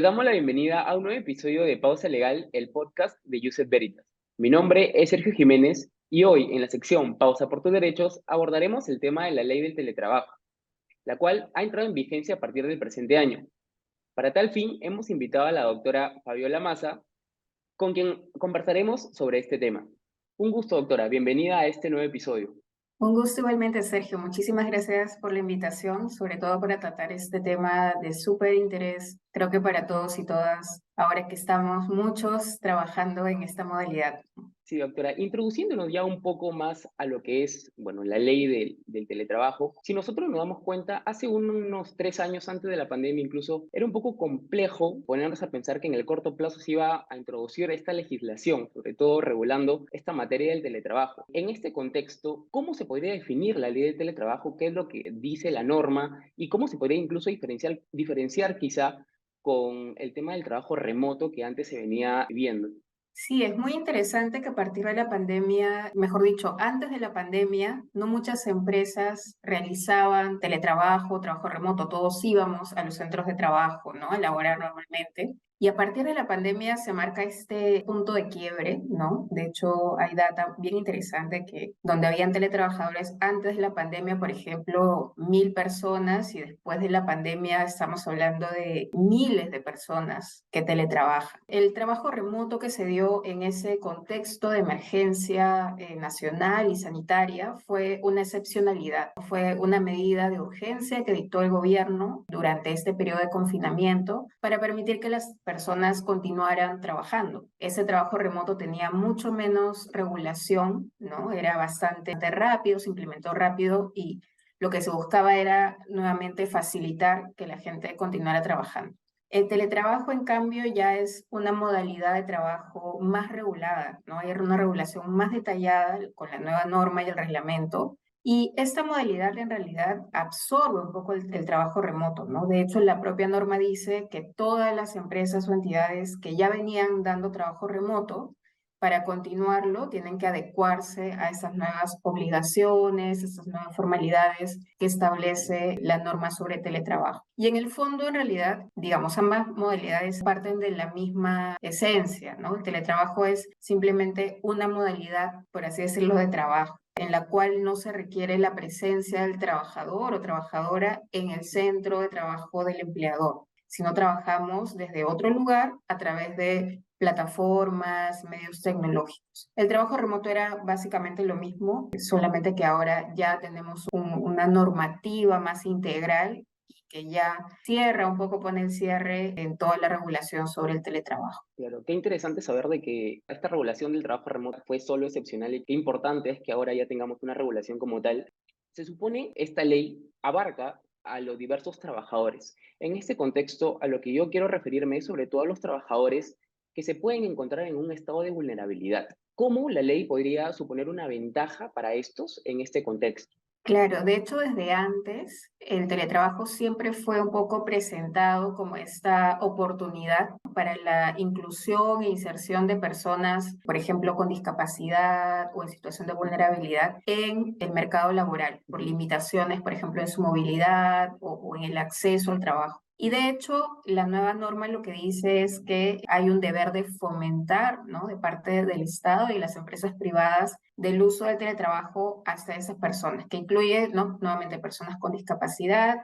damos la bienvenida a un nuevo episodio de Pausa Legal, el podcast de Josep Veritas. Mi nombre es Sergio Jiménez y hoy en la sección Pausa por tus derechos abordaremos el tema de la ley del teletrabajo, la cual ha entrado en vigencia a partir del presente año. Para tal fin, hemos invitado a la doctora Fabiola Maza, con quien conversaremos sobre este tema. Un gusto, doctora. Bienvenida a este nuevo episodio. Un gusto igualmente, Sergio. Muchísimas gracias por la invitación, sobre todo para tratar este tema de súper interés, creo que para todos y todas, ahora que estamos muchos trabajando en esta modalidad. Sí, doctora, introduciéndonos ya un poco más a lo que es, bueno, la ley del teletrabajo, si nosotros nos damos cuenta, hace unos 3 años antes de la pandemia incluso, era un poco complejo ponernos a pensar que en el corto plazo se iba a introducir esta legislación, sobre todo regulando esta materia del teletrabajo. En este contexto, ¿cómo se podría definir la ley del teletrabajo? ¿Qué es lo que dice la norma? ¿Y cómo se podría incluso diferenciar quizá con el tema del trabajo remoto que antes se venía viendo? Sí, es muy interesante que a partir de la pandemia, mejor dicho, antes de la pandemia, no muchas empresas realizaban teletrabajo, trabajo remoto, todos íbamos a los centros de trabajo, ¿no? A laborar normalmente. Y a partir de la pandemia se marca este punto de quiebre, ¿no? De hecho, hay data bien interesante que donde habían teletrabajadores antes de la pandemia, por ejemplo, 1.000 personas, y después de la pandemia estamos hablando de miles de personas que teletrabajan. El trabajo remoto que se dio en ese contexto de emergencia nacional y sanitaria fue una excepcionalidad, fue una medida de urgencia que dictó el gobierno durante este periodo de confinamiento para permitir que las personas continuaran trabajando. Ese trabajo remoto tenía mucho menos regulación, ¿no? Era bastante rápido, se implementó rápido y lo que se buscaba era nuevamente facilitar que la gente continuara trabajando. El teletrabajo, en cambio, ya es una modalidad de trabajo más regulada, ¿no? Hay una regulación más detallada con la nueva norma y el reglamento. Y esta modalidad en realidad absorbe un poco el trabajo remoto, ¿no? De hecho, la propia norma dice que todas las empresas o entidades que ya venían dando trabajo remoto, para continuarlo, tienen que adecuarse a esas nuevas obligaciones, esas nuevas formalidades que establece la norma sobre teletrabajo. Y en el fondo, en realidad, digamos, ambas modalidades parten de la misma esencia, ¿no? El teletrabajo es simplemente una modalidad, por así decirlo, de trabajo, en la cual no se requiere la presencia del trabajador o trabajadora en el centro de trabajo del empleador, sino trabajamos desde otro lugar a través de plataformas, medios tecnológicos. El trabajo remoto era básicamente lo mismo, solamente que ahora ya tenemos una normativa más integral y que ya cierra un poco, pone el cierre en toda la regulación sobre el teletrabajo. Claro, qué interesante saber de que esta regulación del trabajo remoto fue solo excepcional y qué importante es que ahora ya tengamos una regulación como tal. Se supone esta ley abarca a los diversos trabajadores. En este contexto, a lo que yo quiero referirme es sobre todo a los trabajadores que se pueden encontrar en un estado de vulnerabilidad. ¿Cómo la ley podría suponer una ventaja para estos en este contexto? Claro, de hecho, desde antes el teletrabajo siempre fue un poco presentado como esta oportunidad para la inclusión e inserción de personas, por ejemplo, con discapacidad o en situación de vulnerabilidad en el mercado laboral, por Ujú. limitaciones, por ejemplo, en su movilidad o en el acceso al trabajo. Y de hecho, la nueva norma lo que dice es que hay un deber de fomentar, ¿no? De parte del Estado y las empresas privadas del uso del teletrabajo hasta esas personas, que incluye, ¿no? Nuevamente personas con discapacidad,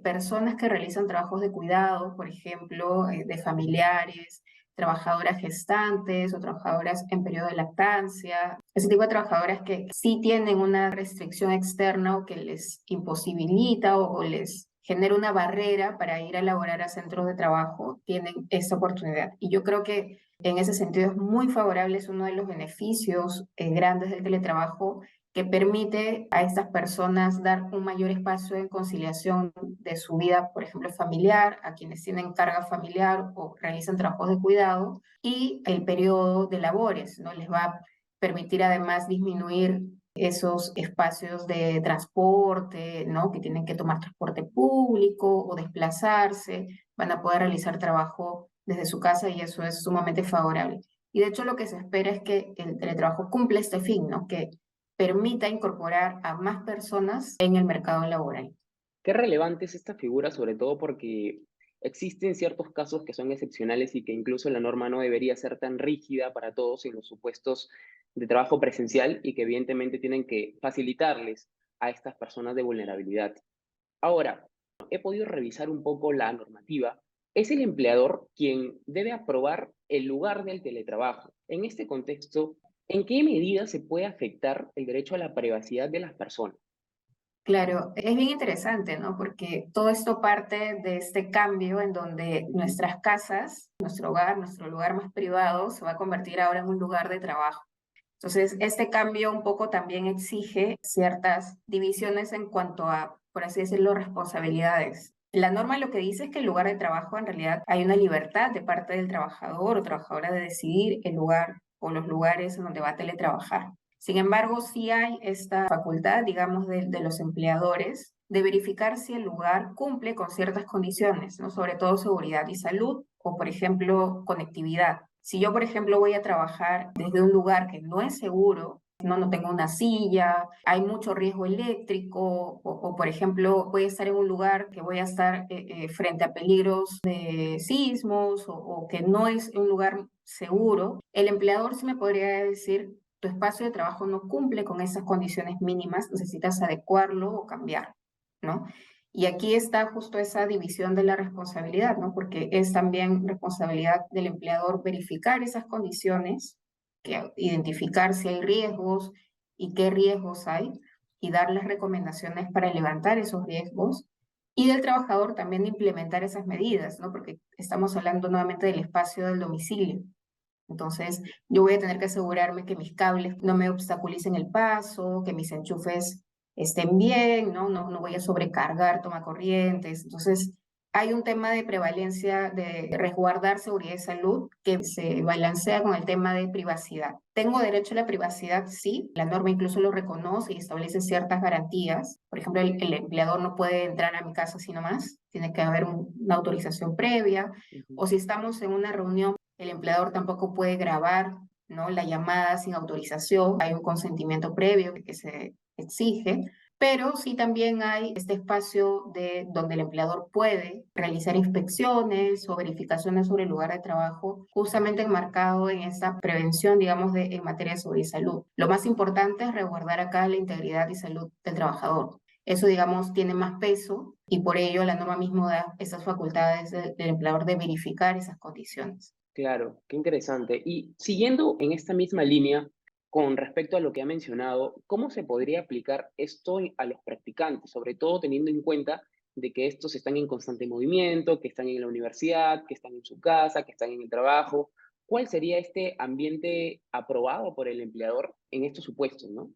personas que realizan trabajos de cuidado, por ejemplo, de familiares, trabajadoras gestantes o trabajadoras en periodo de lactancia, ese tipo de trabajadoras que sí tienen una restricción externa o que les imposibilita o les genera una barrera para ir a laborar a centros de trabajo, tienen esta oportunidad. Y yo creo que en ese sentido es muy favorable, es uno de los beneficios grandes del teletrabajo que permite a estas personas dar un mayor espacio de conciliación de su vida, por ejemplo, familiar, a quienes tienen carga familiar o realizan trabajos de cuidado, y el periodo de labores, ¿no? Les va a permitir además disminuir esos espacios de transporte, ¿no? Que tienen que tomar transporte público o desplazarse, van a poder realizar trabajo desde su casa y eso es sumamente favorable. Y de hecho lo que se espera es que el teletrabajo cumpla este fin, ¿no? Que permita incorporar a más personas en el mercado laboral. Qué relevante es esta figura, sobre todo porque Existen ciertos casos que son excepcionales y que incluso la norma no debería ser tan rígida para todos en los supuestos de trabajo presencial y que evidentemente tienen que facilitarles a estas personas de vulnerabilidad. Ahora, he podido revisar un poco la normativa. Es el empleador quien debe aprobar el lugar del teletrabajo. En este contexto, ¿en qué medida se puede afectar el derecho a la privacidad de las personas? Claro, es bien interesante, ¿no? Porque todo esto parte de este cambio en donde Ujú. nuestras casas, nuestro hogar, nuestro lugar más privado se va a convertir ahora en un lugar de trabajo. Entonces, este cambio un poco también exige ciertas divisiones en cuanto a, por así decirlo, responsabilidades. La norma lo que dice es que el lugar de trabajo en realidad hay una libertad de parte del trabajador o trabajadora de decidir el lugar o los lugares en donde va a teletrabajar. Sin embargo, sí hay esta facultad, digamos, de los empleadores de verificar si el lugar cumple con ciertas condiciones, ¿no? Sobre todo seguridad y salud o, por ejemplo, conectividad. Si yo, por ejemplo, voy a trabajar desde un lugar que no es seguro, no tengo una silla, hay mucho riesgo eléctrico, o, por ejemplo, voy a estar en un lugar que voy a estar frente a peligros de sismos, o que no es un lugar seguro, el empleador sí me podría decir, tu espacio de trabajo no cumple con esas condiciones mínimas, necesitas adecuarlo o cambiar, ¿no? Y aquí está justo esa división de la responsabilidad, ¿no? Porque es también responsabilidad del empleador verificar esas condiciones, identificar si hay riesgos y qué riesgos hay, y dar las recomendaciones para levantar esos riesgos, y del trabajador también de implementar esas medidas, ¿no? Porque estamos hablando nuevamente del espacio del domicilio. Entonces, yo voy a tener que asegurarme que mis cables no me obstaculicen el paso, que mis enchufes estén bien, ¿no? No voy a sobrecargar tomacorrientes. Entonces, hay un tema de prevalencia de resguardar seguridad y salud que se balancea con el tema de privacidad. ¿Tengo derecho a la privacidad? Sí, la norma incluso lo reconoce y establece ciertas garantías. Por ejemplo, el empleador no puede entrar a mi casa así nomás, tiene que haber una autorización previa. Ujú. O si estamos en una reunión, el empleador tampoco puede grabar, ¿no? La llamada sin autorización, hay un consentimiento previo que se exige, pero sí también hay este espacio donde el empleador puede realizar inspecciones o verificaciones sobre el lugar de trabajo, justamente enmarcado en esa prevención, digamos, en materia de seguridad y salud. Lo más importante es resguardar acá la integridad y salud del trabajador. Eso, digamos, tiene más peso y por ello la norma mismo da esas facultades del empleador de verificar esas condiciones. Claro, qué interesante. Y siguiendo en esta misma línea, con respecto a lo que ha mencionado, ¿cómo se podría aplicar esto a los practicantes? Sobre todo teniendo en cuenta de que estos están en constante movimiento, que están en la universidad, que están en su casa, que están en el trabajo. ¿Cuál sería este ambiente aprobado por el empleador en estos supuestos, no?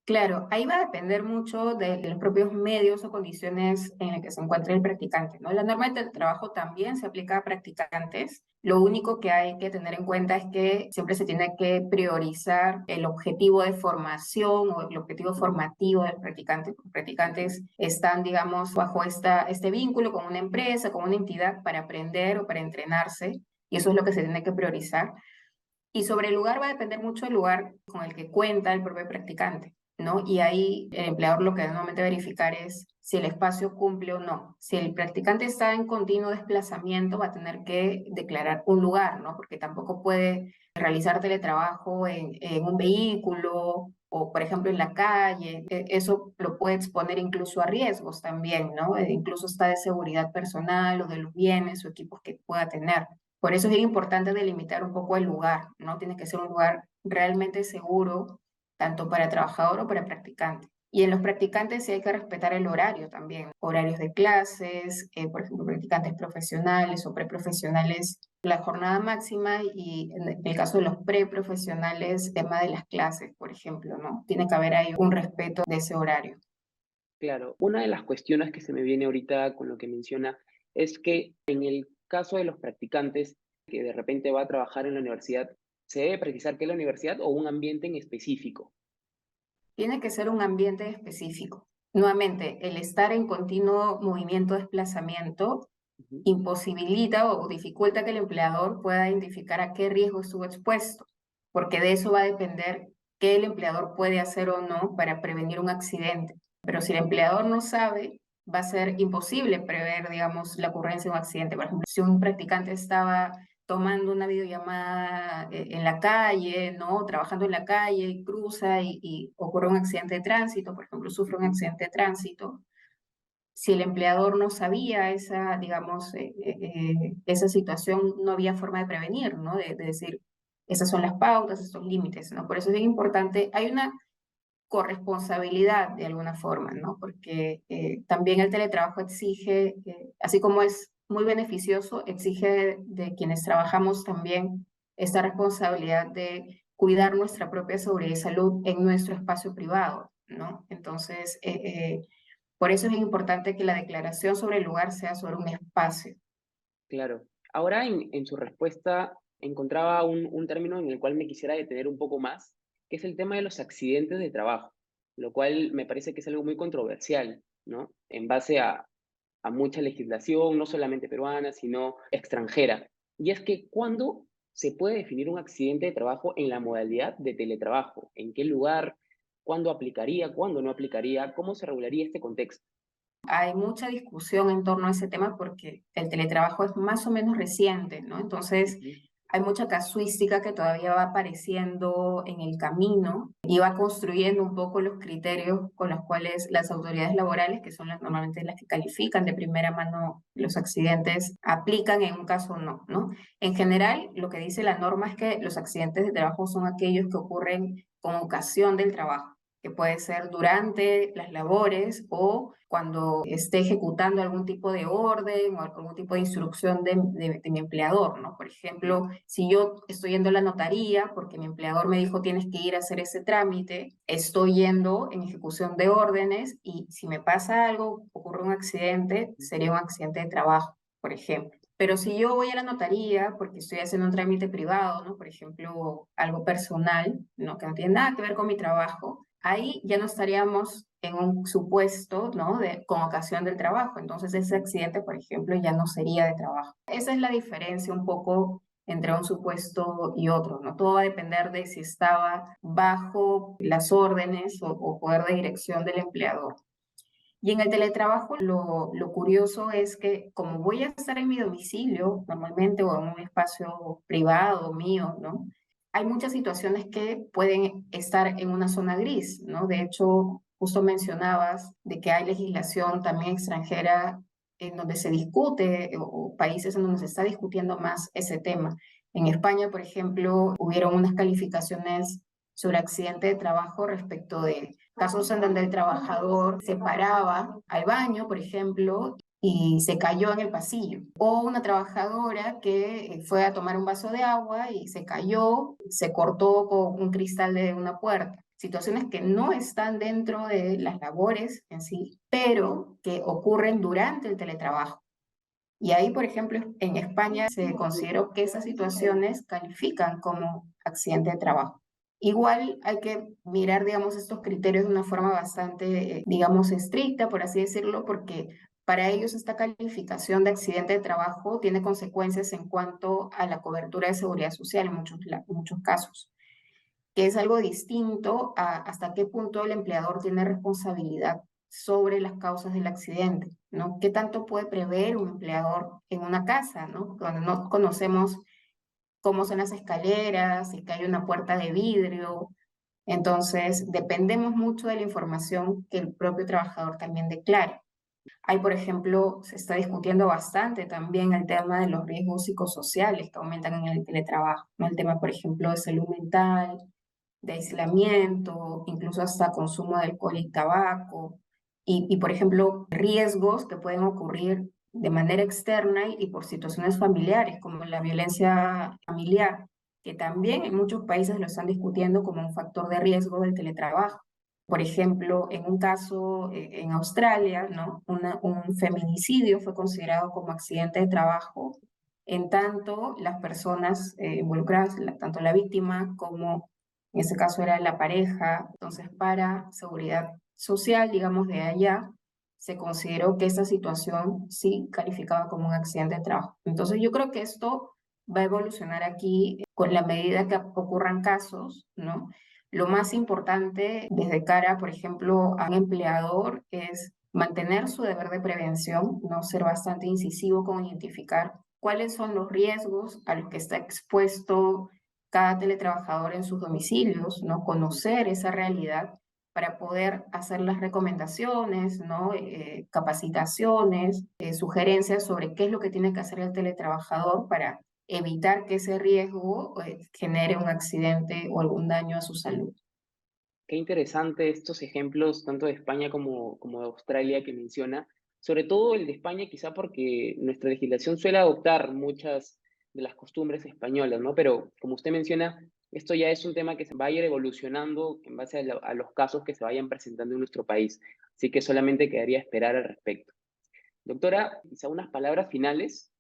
Claro, ahí va a depender mucho de los propios medios o condiciones en las que se encuentre el practicante, ¿no? La norma del trabajo también se aplica a practicantes. Lo único que hay que tener en cuenta es que siempre se tiene que priorizar el objetivo de formación o el objetivo Ujú, formativo del practicante. Los ujú. practicantes están, digamos, bajo este vínculo con una empresa, con una entidad para aprender o para entrenarse, y eso es lo que se tiene que priorizar. Y sobre el lugar va a depender mucho del lugar con el que cuenta el propio practicante, ¿no? Y ahí el empleador lo que normalmente verificar es si el espacio cumple o no. Si el practicante está en continuo desplazamiento, va a tener que declarar un lugar, ¿no? Porque tampoco puede realizar teletrabajo en un vehículo o, por ejemplo, en la calle. Eso lo puede exponer incluso a riesgos también, ¿no? Incluso está de seguridad personal o de los bienes o equipos que pueda tener. Por eso es bien importante delimitar un poco el lugar, ¿no? Tiene que ser un lugar realmente seguro, tanto para trabajador o para practicante. Y en los practicantes sí hay que respetar el horario también, horarios de clases, por ejemplo, practicantes profesionales o preprofesionales, la jornada máxima y en el caso de los preprofesionales, tema de las clases, por ejemplo, ¿no? Tiene que haber ahí un respeto de ese horario. Claro, una de las cuestiones que se me viene ahorita con lo que menciona es que en el caso de los practicantes que de repente va a trabajar en la universidad, ¿se debe precisar que es la universidad o un ambiente en específico? Tiene que ser un ambiente específico. Nuevamente, el estar en continuo movimiento, desplazamiento, Ujú. imposibilita o dificulta que el empleador pueda identificar a qué riesgo estuvo expuesto, porque de eso va a depender qué el empleador puede hacer o no para prevenir un accidente. Pero si el empleador no sabe, va a ser imposible prever, digamos, la ocurrencia de un accidente. Por ejemplo, si un practicante estaba tomando una videollamada en la calle, ¿no? Trabajando en la calle, y cruza y ocurre un accidente de tránsito, por ejemplo, sufre un Ujú. accidente de tránsito. Si el empleador no sabía esa, digamos, esa situación, no había forma de prevenir, ¿no? De decir, esas son las pautas, estos límites, ¿no? Por eso es bien importante. Hay una corresponsabilidad de alguna forma, ¿no? Porque también el teletrabajo exige, así como es muy beneficioso, exige de quienes trabajamos también esta responsabilidad de cuidar nuestra propia seguridad y salud en nuestro espacio privado, ¿no? Entonces, por eso es importante que la declaración sobre el lugar sea sobre un espacio. Claro. Ahora, en su respuesta, encontraba un término en el cual me quisiera detener un poco más, que es el tema de los accidentes de trabajo, lo cual me parece que es algo muy controversial, ¿no? En base a mucha legislación, no solamente peruana, sino extranjera. Y es que, ¿cuándo se puede definir un accidente de trabajo en la modalidad de teletrabajo? ¿En qué lugar? ¿Cuándo aplicaría? ¿Cuándo no aplicaría? ¿Cómo se regularía este contexto? Hay mucha discusión en torno a ese tema porque el teletrabajo es más o menos reciente, ¿no? Entonces, Ujú. hay mucha casuística que todavía va apareciendo en el camino y va construyendo un poco los criterios con los cuales las autoridades laborales, que son normalmente las que califican de primera mano los accidentes, aplican en un caso o no, ¿no? En general, lo que dice la norma es que los accidentes de trabajo son aquellos que ocurren con ocasión del trabajo, que puede ser durante las labores o cuando esté ejecutando algún tipo de orden o algún tipo de instrucción de mi empleador, ¿no? Por Mm. ejemplo, si yo estoy yendo a la notaría porque mi empleador me dijo tienes que ir a hacer ese trámite, estoy yendo en ejecución de órdenes y si me pasa algo, ocurre un accidente, sería un accidente de trabajo, por ejemplo. Pero si yo voy a la notaría porque estoy haciendo un trámite privado, ¿no? Por ejemplo, algo personal, ¿no? Que no tiene nada que ver con mi trabajo, ahí ya no estaríamos en un supuesto, ¿no? Con ocasión del trabajo. Entonces ese Ujú. accidente, por ejemplo, ya no sería de trabajo. Esa es la diferencia un poco entre un supuesto y otro, ¿no? Todo va a depender de si estaba bajo las órdenes o poder de dirección del empleador. Y en el teletrabajo lo curioso es que como voy a estar en mi domicilio normalmente o en un espacio privado mío, ¿no? Hay muchas situaciones que pueden estar en una zona gris, ¿no? De hecho, justo mencionabas de que hay legislación también extranjera en donde se discute o países en donde se está discutiendo más ese tema. En España, por ejemplo, hubieron unas calificaciones sobre accidente de trabajo respecto de casos en donde el trabajador se paraba al baño, por ejemplo, y se cayó en el pasillo. O una trabajadora que fue a tomar un vaso de agua y se cayó, se cortó con un cristal de una puerta. Situaciones que no están dentro de las labores en sí, pero que ocurren durante el teletrabajo. Y ahí, por ejemplo, en España se consideró que esas situaciones califican como accidente de trabajo. Igual hay que mirar, digamos, estos criterios de una forma bastante, digamos, estricta, por así decirlo, porque para ellos esta calificación de accidente de trabajo tiene consecuencias en cuanto a la cobertura de seguridad social en muchos casos, que es algo distinto a hasta qué punto el empleador tiene responsabilidad sobre las causas del accidente, ¿no? ¿Qué tanto puede prever un empleador en una casa, ¿no? Cuando no conocemos cómo son las escaleras, si que hay una puerta de vidrio. Entonces, dependemos mucho de la información que el propio trabajador también declare. Hay, por ejemplo, se está discutiendo bastante también el tema de los riesgos psicosociales que aumentan en el teletrabajo, ¿no? El tema, por ejemplo, de salud mental, de aislamiento, incluso hasta consumo de alcohol y tabaco, por ejemplo, riesgos que pueden ocurrir de manera externa y por situaciones familiares, como la violencia familiar, que también en muchos países lo están discutiendo como un factor de riesgo del teletrabajo. Por ejemplo, en un caso en Australia, ¿no? Un feminicidio fue considerado como accidente de trabajo, en tanto las personas involucradas, tanto la víctima como en ese caso era la pareja. Entonces, para seguridad social, digamos, de allá, se consideró que esa situación sí calificaba como un accidente de trabajo. Entonces, yo creo que esto va a evolucionar aquí con la medida que ocurran casos, ¿no? Lo más importante desde cara, por ejemplo, a un empleador es mantener su deber de prevención, no ser bastante incisivo con identificar cuáles son los riesgos a los que está expuesto cada teletrabajador en sus domicilios, ¿no? Conocer esa realidad para poder hacer las recomendaciones, ¿no? Capacitaciones, sugerencias sobre qué es lo que tiene que hacer el teletrabajador para evitar que ese riesgo genere un accidente o algún daño a su salud. Qué interesante estos ejemplos, tanto de España como de Australia que menciona, sobre todo el de España, quizá porque nuestra legislación suele adoptar muchas de las costumbres españolas, ¿no? Pero como usted menciona, esto ya es un tema que se va a ir evolucionando en base a los casos que se vayan presentando en nuestro país. Así que solamente quedaría esperar al respecto. Doctora, quizá unas palabras finales.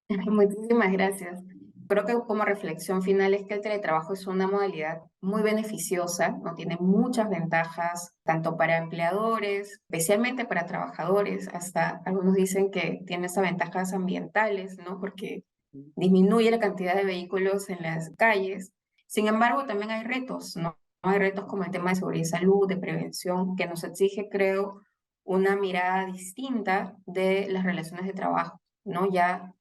Muchísimas gracias. Creo que como reflexión final es que el teletrabajo es una modalidad muy beneficiosa, ¿no? Tiene muchas ventajas, tanto para empleadores, especialmente para trabajadores, hasta algunos dicen que tiene esas ventajas ambientales, ¿no? Porque disminuye la cantidad de vehículos en las calles. Sin embargo, también hay retos, ¿no? Hay retos como el tema de seguridad y salud, de prevención, que nos exige, creo, una mirada distinta de las relaciones de trabajo, ¿no? Ya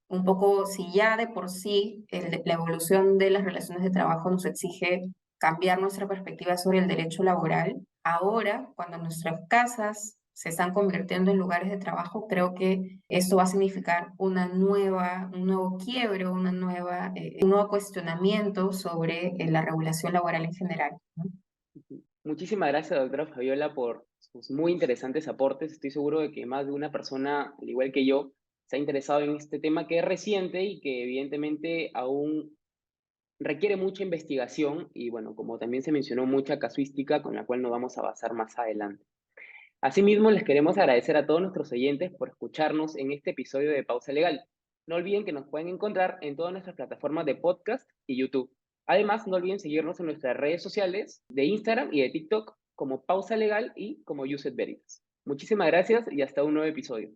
un poco, si ya de por sí la evolución de las relaciones de trabajo nos exige cambiar nuestra perspectiva sobre el derecho laboral, ahora, cuando nuestras casas se están convirtiendo en lugares de trabajo, creo que esto va a significar un nuevo quiebre, un nuevo cuestionamiento sobre la regulación laboral en general, ¿no? Muchísimas gracias, doctora Fabiola, por sus muy interesantes aportes. Estoy seguro de que más de una persona, al igual que yo, se ha interesado en este tema que es reciente y que evidentemente aún requiere mucha investigación y, bueno, como también se mencionó, mucha casuística con la cual nos vamos a basar más adelante. Asimismo, les queremos agradecer a todos nuestros oyentes por escucharnos en este episodio de Pausa Legal. No olviden que nos pueden encontrar en todas nuestras plataformas de podcast y YouTube. Además, no olviden seguirnos en nuestras redes sociales de Instagram y de TikTok como Pausa Legal y como Yuset Veritas. Muchísimas gracias y hasta un nuevo episodio.